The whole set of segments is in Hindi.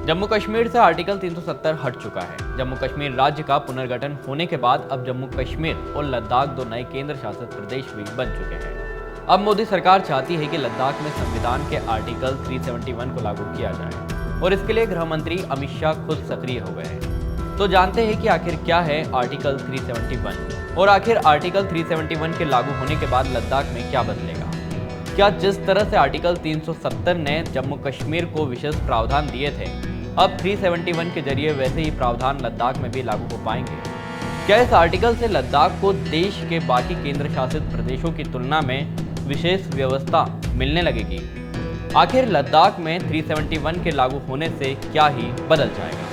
जम्मू कश्मीर से आर्टिकल 370 हट चुका है। जम्मू कश्मीर राज्य का पुनर्गठन होने के बाद अब जम्मू कश्मीर और लद्दाख दो नए केंद्र शासित प्रदेश भी बन चुके हैं। अब मोदी सरकार चाहती है कि लद्दाख में संविधान के आर्टिकल 371 को लागू किया जाए और इसके लिए गृह मंत्री अमित शाह खुद सक्रिय हो गए हैं। तो जानते हैं कि आखिर क्या है आर्टिकल 371 और आखिर आर्टिकल 371 के लागू होने के बाद लद्दाख में क्या बदलेगा। क्या जिस तरह से आर्टिकल 370 ने जम्मू कश्मीर को विशेष प्रावधान दिए थे, अब 371 के जरिए वैसे ही प्रावधान लद्दाख में भी लागू हो पाएंगे। क्या इस आर्टिकल से लद्दाख को देश के बाकी केंद्र शासित प्रदेशों की तुलना में विशेष व्यवस्था मिलने लगेगी? आखिर लद्दाख में 371 के लागू होने से क्या ही बदल जाएगा?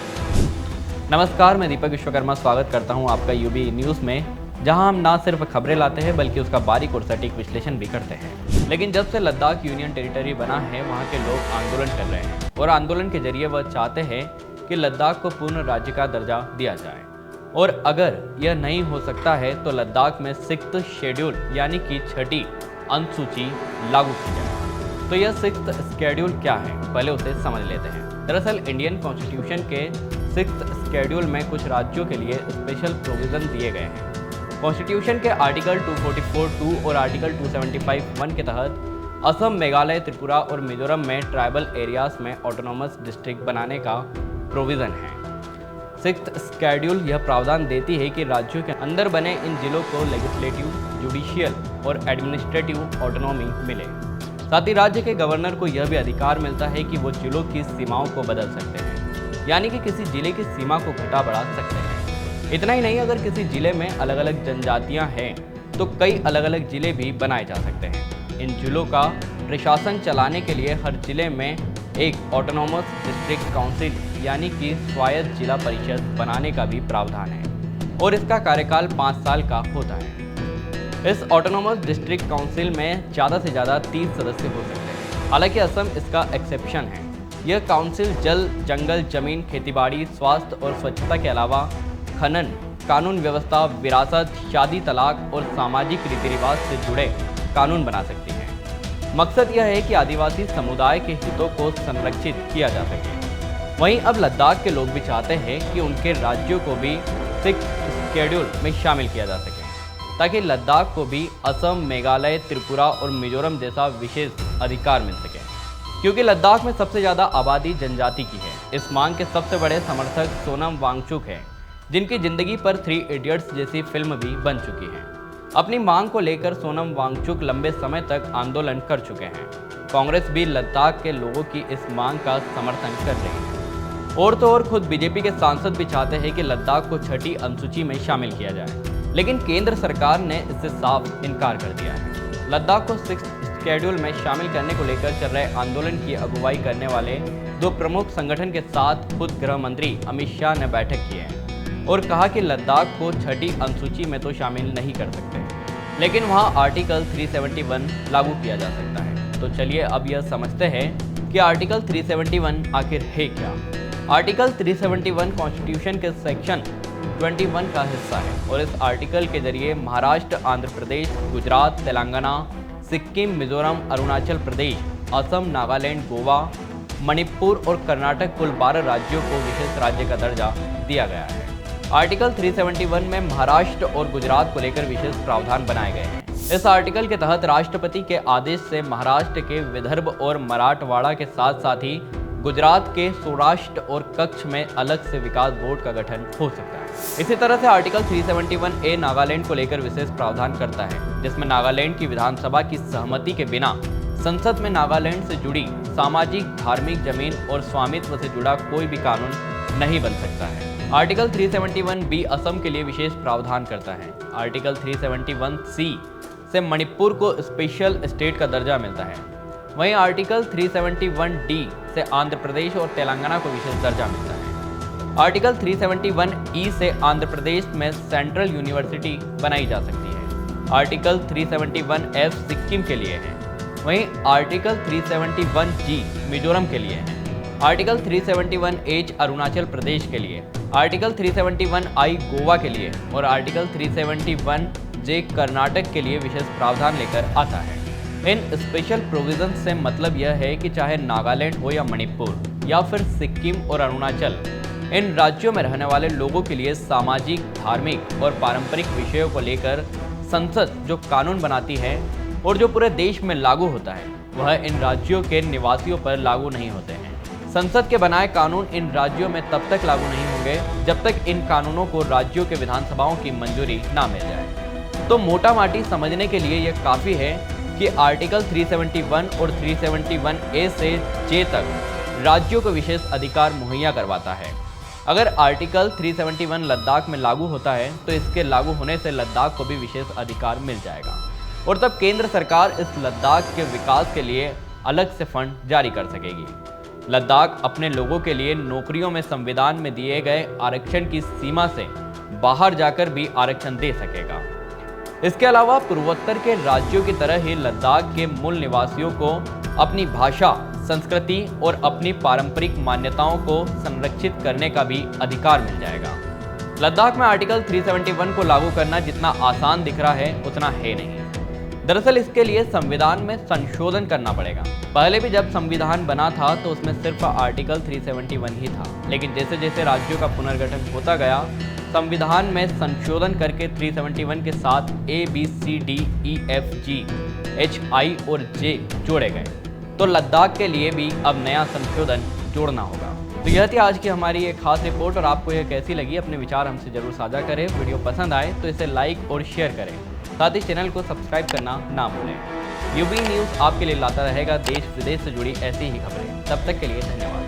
नमस्कार, मैं दीपक विश्वकर्मा स्वागत करता हूं आपका यूबी न्यूज़ में, जहां हम ना सिर्फ खबरें लाते हैं बल्कि उसका बारीक और सटीक विश्लेषण भी करते हैं। लेकिन जब से लद्दाख यूनियन टेरिटरी बना है, वहां के लोग आंदोलन कर रहे हैं और आंदोलन के जरिए वह चाहते हैं कि लद्दाख को पूर्ण राज्य का दर्जा दिया जाए। और अगर यह नहीं हो सकता है तो लद्दाख में 6th शेड्यूल यानी कि 6ठी अनुसूची लागू की जाए। तो यह 6th शेड्यूल क्या है, पहले उसे समझ लेते हैं। दरअसल इंडियन कॉन्स्टिट्यूशन के 6th शेड्यूल में कुछ राज्यों के लिए स्पेशल प्रोविजन दिए गए हैं। कॉन्स्टिट्यूशन के आर्टिकल 244(2) और आर्टिकल 275(1) के तहत असम, मेघालय, त्रिपुरा और मिजोरम में ट्राइबल एरियाज में ऑटोनॉमस डिस्ट्रिक्ट बनाने का प्रोविज़न है। 6th शेड्यूल यह प्रावधान देती है कि राज्यों के अंदर बने इन जिलों को लेजिस्लेटिव, जुडिशियल और एडमिनिस्ट्रेटिव ऑटोनॉमी मिले। साथ ही राज्य के गवर्नर को यह भी अधिकार मिलता है कि वो जिलों की सीमाओं को बदल सकते हैं, यानी कि किसी जिले की सीमा को घटा बढ़ा सकते हैं। इतना ही नहीं, अगर किसी जिले में अलग अलग जनजातियां हैं तो कई अलग अलग जिले भी बनाए जा सकते हैं। इन जिलों का प्रशासन चलाने के लिए हर जिले में एक ऑटोनॉमस डिस्ट्रिक्ट काउंसिल यानी कि स्वायत्त जिला परिषद बनाने का भी प्रावधान है और इसका कार्यकाल 5 साल का होता है। इस ऑटोनॉमस डिस्ट्रिक्ट काउंसिल में ज़्यादा से ज़्यादा 30 सदस्य हो सकते हैं। हालांकि असम इसका एक्सेप्शन है। यह काउंसिल जल, जंगल, जमीन, खेतीबाड़ी, स्वास्थ्य और स्वच्छता के अलावा खनन, कानून व्यवस्था, विरासत, शादी, तलाक और सामाजिक रीति रिवाज से जुड़े कानून बना सकती है। मकसद यह है कि आदिवासी समुदाय के हितों को संरक्षित किया जा सके। वहीं अब लद्दाख के लोग भी चाहते हैं कि उनके राज्यों को भी 6th शेड्यूल में शामिल किया जा सके, ताकि लद्दाख को भी असम, मेघालय, त्रिपुरा और मिजोरम जैसा विशेष अधिकार मिल सके। क्योंकि लद्दाख में सबसे ज़्यादा आबादी जनजाति की है। इस मांग के सबसे बड़े समर्थक सोनम वांगचुक हैं, जिनकी जिंदगी पर 3 इडियट्स जैसी फिल्म भी बन चुकी है। अपनी मांग को लेकर सोनम वांगचुक लंबे समय तक आंदोलन कर चुके हैं। कांग्रेस भी लद्दाख के लोगों की इस मांग का समर्थन कर रही है। और तो और खुद बीजेपी के सांसद भी चाहते हैं कि लद्दाख को 6ठी अनुसूची में शामिल किया जाए, लेकिन केंद्र सरकार ने इससे साफ इनकार कर दिया है। लद्दाख को 6th शेड्यूल में शामिल करने को लेकर चल रहे आंदोलन की अगुवाई करने वाले 2 प्रमुख संगठन के साथ खुद गृह मंत्री अमित शाह ने बैठक की है और कहा कि लद्दाख को 6ठी अनुसूची में तो शामिल नहीं कर सकते, लेकिन वहां आर्टिकल 371 लागू किया जा सकता है। तो चलिए अब यह समझते हैं कि आर्टिकल 371 आखिर है क्या। आर्टिकल 371 कॉन्स्टिट्यूशन के सेक्शन 21 का हिस्सा है और इस आर्टिकल के जरिए महाराष्ट्र, आंध्र प्रदेश, गुजरात, तेलंगाना, सिक्किम, मिजोरम, अरुणाचल प्रदेश, असम, नागालैंड, गोवा, मणिपुर और कर्नाटक कुल 12 राज्यों को विशेष राज्य का दर्जा दिया गया है। आर्टिकल 371 में महाराष्ट्र और गुजरात को लेकर विशेष प्रावधान बनाए गए हैं। इस आर्टिकल के तहत राष्ट्रपति के आदेश से महाराष्ट्र के विदर्भ और मराठवाड़ा के साथ साथ ही गुजरात के सौराष्ट्र और कच्छ में अलग से विकास बोर्ड का गठन हो सकता है। इसी तरह से आर्टिकल 371A नागालैंड को लेकर विशेष प्रावधान करता है, जिसमें नागालैंड की विधानसभा की सहमति के बिना संसद में नागालैंड से जुड़ी सामाजिक, धार्मिक, जमीन और स्वामित्व से जुड़ा कोई भी कानून नहीं बन सकता है। आर्टिकल 371B असम के लिए विशेष प्रावधान करता है। आर्टिकल 371C से मणिपुर को स्पेशल स्टेट का दर्जा मिलता है। वहीं आर्टिकल 371D से आंध्र प्रदेश और तेलंगाना को विशेष दर्जा मिलता है। आर्टिकल 371E से आंध्र प्रदेश में सेंट्रल यूनिवर्सिटी बनाई जा सकती है। आर्टिकल 371F सिक्किम के लिए है। वहीं आर्टिकल 371G मिजोरम के लिए है। आर्टिकल 371H अरुणाचल प्रदेश के लिए, आर्टिकल 371I गोवा के लिए और आर्टिकल 371J कर्नाटक के लिए विशेष प्रावधान लेकर आता है। इन स्पेशल प्रोविजन से मतलब यह है कि चाहे नागालैंड हो या मणिपुर या फिर सिक्किम और अरुणाचल, इन राज्यों में रहने वाले लोगों के लिए सामाजिक, धार्मिक और पारंपरिक विषयों को लेकर संसद जो कानून बनाती है और जो पूरे देश में लागू होता है, वह इन राज्यों के निवासियों पर लागू नहीं होते हैं। संसद के बनाए कानून इन राज्यों में तब तक लागू नहीं होंगे जब तक इन कानूनों को राज्यों के विधानसभाओं की मंजूरी ना मिल जाए। तो मोटा माटी समझने के लिए यह काफ़ी है कि आर्टिकल 371 और 371A से J तक राज्यों को विशेष अधिकार मुहैया करवाता है। अगर आर्टिकल 371 लद्दाख में लागू होता है तो इसके लागू होने से लद्दाख को भी विशेष अधिकार मिल जाएगा और तब केंद्र सरकार इस लद्दाख के विकास के लिए अलग से फंड जारी कर सकेगी। लद्दाख अपने लोगों के लिए नौकरियों में संविधान में दिए गए आरक्षण की सीमा से बाहर जाकर भी आरक्षण दे सकेगा। इसके अलावा पूर्वोत्तर के राज्यों की तरह ही लद्दाख के मूल निवासियों को अपनी भाषा, संस्कृति और अपनी पारंपरिक मान्यताओं को संरक्षित करने का भी अधिकार मिल जाएगा। लद्दाख में आर्टिकल 371 को लागू करना जितना आसान दिख रहा है उतना है नहीं। दरअसल इसके लिए संविधान में संशोधन करना पड़ेगा। पहले भी जब संविधान बना था तो उसमें सिर्फ आर्टिकल 371 ही था, लेकिन जैसे जैसे राज्यों का पुनर्गठन होता गया, संविधान में संशोधन करके 371 के साथ A, B, C, D, E, F, G, H, I और J जोड़े गए। तो लद्दाख के लिए भी अब नया संशोधन जोड़ना होगा। तो यह थी आज की हमारी एक खास रिपोर्ट और आपको यह कैसी लगी अपने विचार हमसे जरूर साझा करें। वीडियो पसंद आए तो इसे लाइक और शेयर करें, साथ ही चैनल को सब्सक्राइब करना ना भूलें। यूबी न्यूज़ आपके लिए लाता रहेगा देश विदेश से जुड़ी ऐसी ही खबरें। तब तक के लिए धन्यवाद।